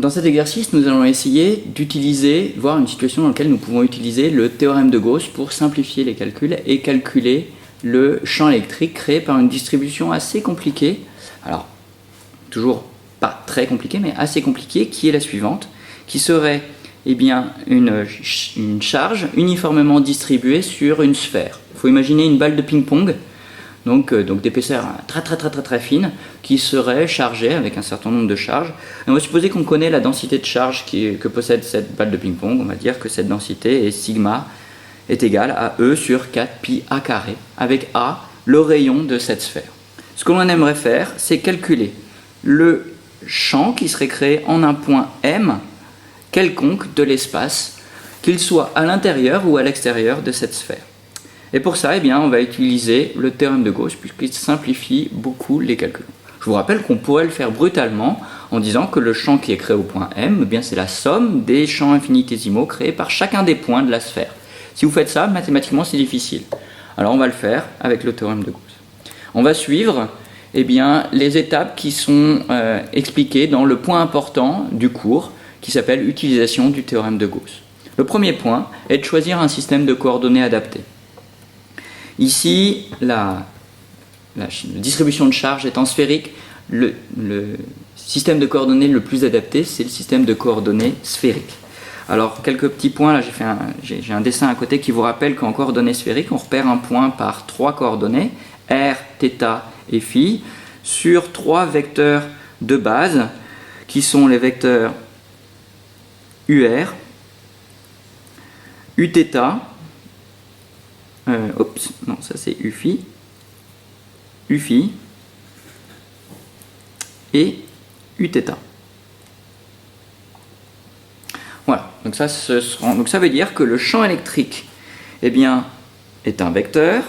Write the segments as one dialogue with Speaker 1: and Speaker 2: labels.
Speaker 1: Dans cet exercice, nous allons essayer d'utiliser, voir une situation dans laquelle nous pouvons utiliser le théorème de Gauss pour simplifier les calculs et calculer le champ électrique créé par une distribution assez compliquée. Alors, toujours pas très compliquée, mais assez compliquée, qui est la suivante, qui serait une charge uniformément distribuée sur une sphère. Il faut imaginer une balle de ping-pong, donc d'épaisseur très fine, qui serait chargée avec un certain nombre de charges. Et on va supposer qu'on connaît la densité de charge que possède cette balle de ping-pong. On va dire que cette densité est sigma est égale à E sur 4 pi A carré, avec A, le rayon de cette sphère. Ce que l'on aimerait faire, c'est calculer le champ qui serait créé en un point M quelconque de l'espace, qu'il soit à l'intérieur ou à l'extérieur de cette sphère. Et pour ça, on va utiliser le théorème de Gauss, puisqu'il simplifie beaucoup les calculs. Je vous rappelle qu'on pourrait le faire brutalement en disant que le champ qui est créé au point M, c'est la somme des champs infinitésimaux créés par chacun des points de la sphère. Si vous faites ça, mathématiquement, c'est difficile. Alors on va le faire avec le théorème de Gauss. On va suivre les étapes qui sont expliquées dans le point important du cours, qui s'appelle utilisation du théorème de Gauss. Le premier point est de choisir un système de coordonnées adapté. Ici, la distribution de charge étant sphérique, le système de coordonnées le plus adapté, c'est le système de coordonnées sphériques. Alors, quelques petits points, là j'ai un dessin à côté qui vous rappelle qu'en coordonnées sphériques, on repère un point par 3 coordonnées, r, θ et φ, sur 3 vecteurs de base, qui sont les vecteurs UR, Uθ, ça c'est Uφ, Uφ et Uθ. Voilà, donc ça veut dire que le champ électrique est un vecteur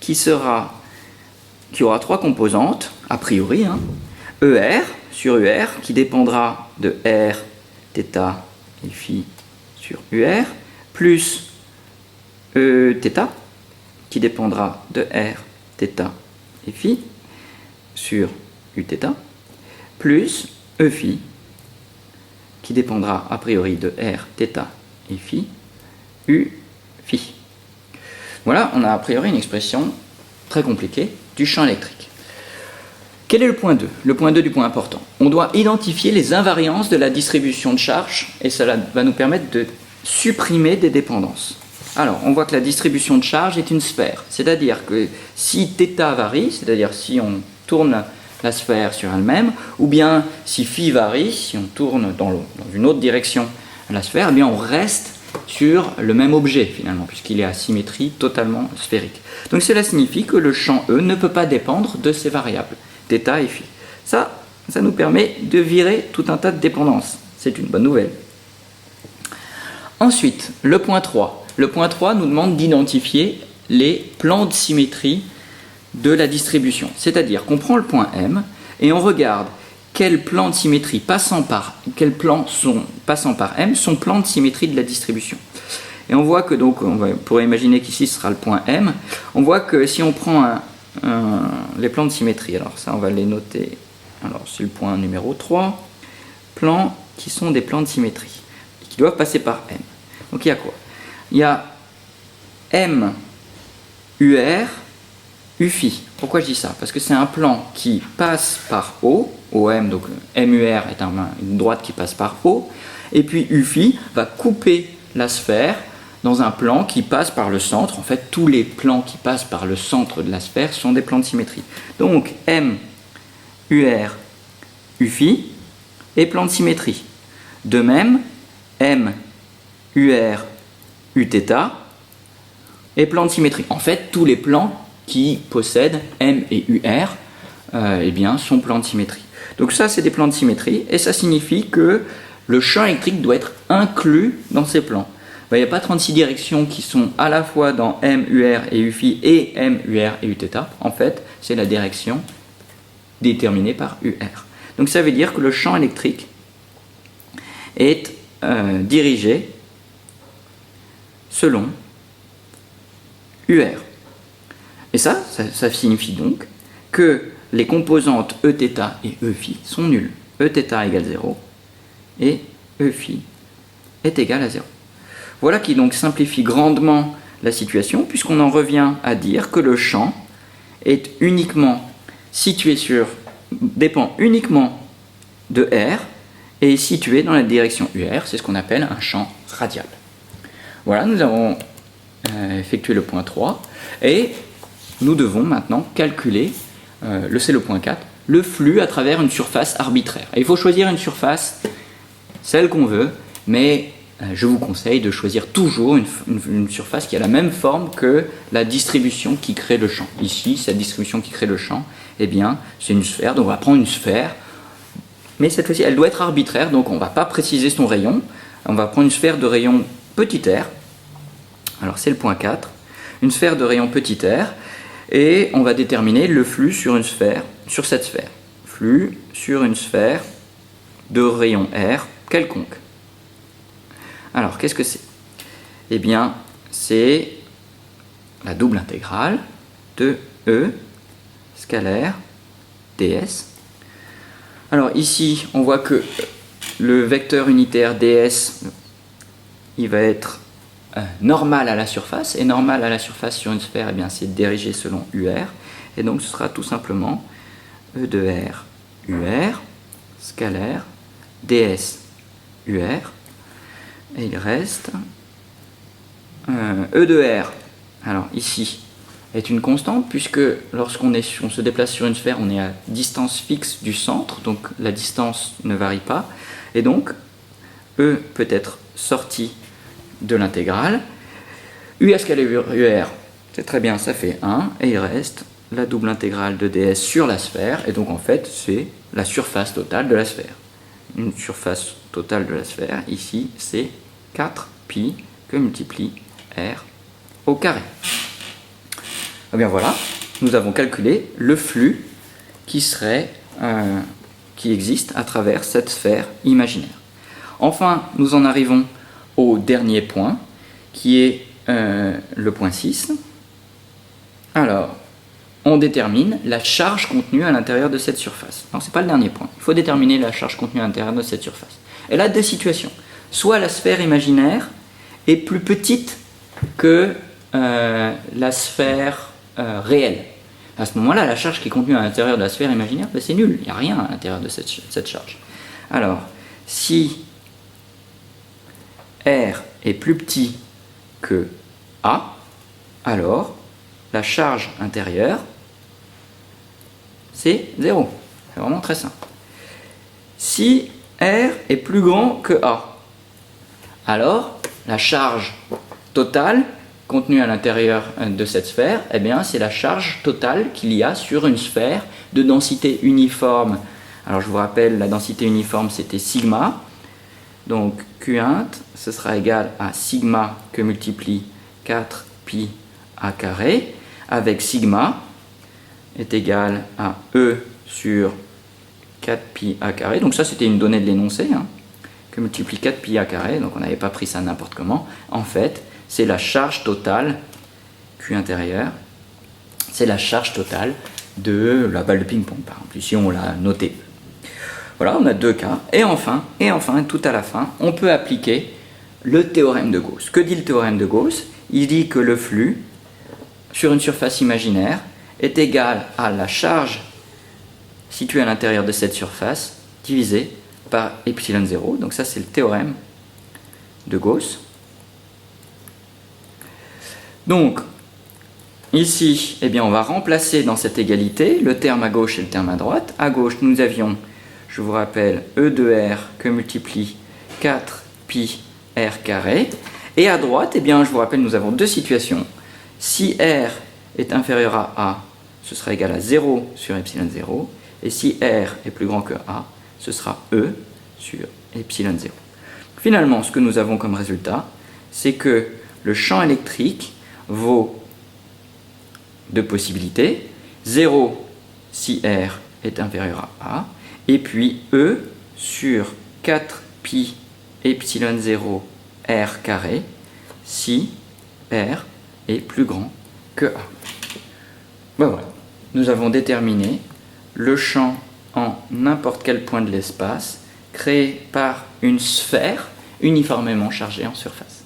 Speaker 1: qui aura 3 composantes, a priori, ER sur UR, qui dépendra de R, θ et φ sur UR, plus Eθ, qui dépendra de R, θ et φ sur Uθ, plus Eφ, qui dépendra a priori de R, θ et φ, Uφ. Voilà, on a a priori une expression très compliquée du champ électrique. Quel est le point 2 ? Le point 2 du point important. On doit identifier les invariances de la distribution de charge et cela va nous permettre de supprimer des dépendances. Alors, on voit que la distribution de charge est une sphère, c'est-à-dire que si θ varie, c'est-à-dire si on tourne la sphère sur elle-même, ou bien si φ varie, si on tourne dans une autre direction la sphère, on reste sur le même objet finalement, puisqu'il est à symétrie totalement sphérique. Donc cela signifie que le champ E ne peut pas dépendre de ces variables, θ et φ. Ça nous permet de virer tout un tas de dépendances. C'est une bonne nouvelle. Ensuite, le point 3. Le point 3 nous demande d'identifier les plans de symétrie de la distribution. C'est-à-dire qu'on prend le point M et on regarde quels plans de symétrie passant par M sont plans de symétrie de la distribution. Et on voit que on pourrait imaginer qu'ici ce sera le point M. On voit que si on prend les plans de symétrie, alors ça on va les noter. Alors c'est le point numéro 3, plans qui sont des plans de symétrie, qui doivent passer par M. Donc il y a quoi ? Il y a M, UR, UφI. Pourquoi je dis ça ? Parce que c'est un plan qui passe par O, OM, donc MUR est une droite qui passe par O, et puis UφI va couper la sphère dans un plan qui passe par le centre. En fait, tous les plans qui passent par le centre de la sphère sont des plans de symétrie. Donc M, UR, UφI est plan de symétrie. De même, M, UR, Uθ est plan de symétrie. En fait, tous les plans qui possèdent M et UR sont plans de symétrie. Donc ça, c'est des plans de symétrie, et ça signifie que le champ électrique doit être inclus dans ces plans. Il n'y a pas 36 directions qui sont à la fois dans M, UR et UφI et M, UR et Uθ. En fait, c'est la direction déterminée par UR. Donc ça veut dire que le champ électrique est dirigé selon UR. Et ça signifie donc que les composantes Eθ et Eφ sont nulles. Eθ égale 0 et E phi est égal à 0. Voilà qui donc simplifie grandement la situation, puisqu'on en revient à dire que le champ est uniquement situé dépend uniquement de R et est situé dans la direction UR, c'est ce qu'on appelle un champ radial. Voilà, nous avons effectué le point 3 et nous devons maintenant calculer, c'est le point 4, le flux à travers une surface arbitraire. Et il faut choisir une surface, celle qu'on veut, mais je vous conseille de choisir toujours une surface qui a la même forme que la distribution qui crée le champ. Ici, cette distribution qui crée le champ, eh bien, c'est une sphère, donc on va prendre une sphère, mais cette fois-ci, elle doit être arbitraire, donc on ne va pas préciser son rayon, on va prendre une sphère de rayon petit r, alors c'est le point 4, une sphère de rayon petit r, et on va déterminer le flux sur une sphère, sur cette sphère. Flux sur une sphère de rayon r quelconque. Alors, qu'est-ce que c'est? Eh bien, c'est la double intégrale de E scalaire ds. Alors ici, on voit que le vecteur unitaire ds, il va être normal à la surface, et normal à la surface sur une sphère, eh bien, c'est dirigé selon UR, et donc ce sera tout simplement E de R UR scalaire ds UR, et il reste E de R, alors ici, est une constante, puisque lorsqu'on se déplace sur une sphère, on est à distance fixe du centre, donc la distance ne varie pas, et donc E peut être sorti de l'intégrale. U scalaire UR, c'est très bien, ça fait 1, et il reste la double intégrale de ds sur la sphère, et donc en fait c'est la surface totale de la sphère. Une surface totale de la sphère, ici c'est 4pi que multiplie R au carré. Eh bien voilà, nous avons calculé le flux qui existe à travers cette sphère imaginaire. Enfin, nous en arrivons au dernier point, qui est le point 6. Alors, on détermine la charge contenue à l'intérieur de cette surface. Non, ce n'est pas le dernier point. Il faut déterminer la charge contenue à l'intérieur de cette surface. Elle a deux situations. Soit la sphère imaginaire est plus petite que la sphère réelle. À ce moment-là, la charge qui est contenue à l'intérieur de la sphère imaginaire, ben c'est nul. Il n'y a rien à l'intérieur de cette charge. Alors, si R est plus petit que A, alors la charge intérieure, c'est 0. C'est vraiment très simple. Si R est plus grand que A, alors la charge totale contenue à l'intérieur de cette sphère, eh bien, c'est la charge totale qu'il y a sur une sphère de densité uniforme. Alors je vous rappelle, la densité uniforme c'était sigma. Donc Q1, ce sera égal à sigma que multiplie 4pi a carré, avec sigma est égal à E sur 4pi a carré. Donc ça c'était une donnée de l'énoncé, que multiplie 4pi a carré, donc on n'avait pas pris ça n'importe comment. En fait, c'est la charge totale, Q intérieur, c'est la charge totale de la balle de ping-pong, par exemple. Ici, on l'a noté. Voilà, on a deux cas. Et enfin, tout à la fin, on peut appliquer le théorème de Gauss. Que dit le théorème de Gauss? Il dit que le flux sur une surface imaginaire est égal à la charge située à l'intérieur de cette surface divisée par epsilon 0. Donc ça, c'est le théorème de Gauss. Donc, ici, eh bien, on va remplacer dans cette égalité le terme à gauche et le terme à droite. À gauche, nous avions, je vous rappelle, E de R que multiplie 4pi R carré. Et à droite, eh bien, je vous rappelle, nous avons deux situations. Si R est inférieur à A, ce sera égal à 0 sur epsilon 0. Et si R est plus grand que A, ce sera E sur epsilon 0. Finalement, ce que nous avons comme résultat, c'est que le champ électrique vaut deux possibilités, 0 si R est inférieur à A, et puis E sur 4pi epsilon 0 R carré si R est plus grand que A. Ben voilà, nous avons déterminé le champ en n'importe quel point de l'espace créé par une sphère uniformément chargée en surface.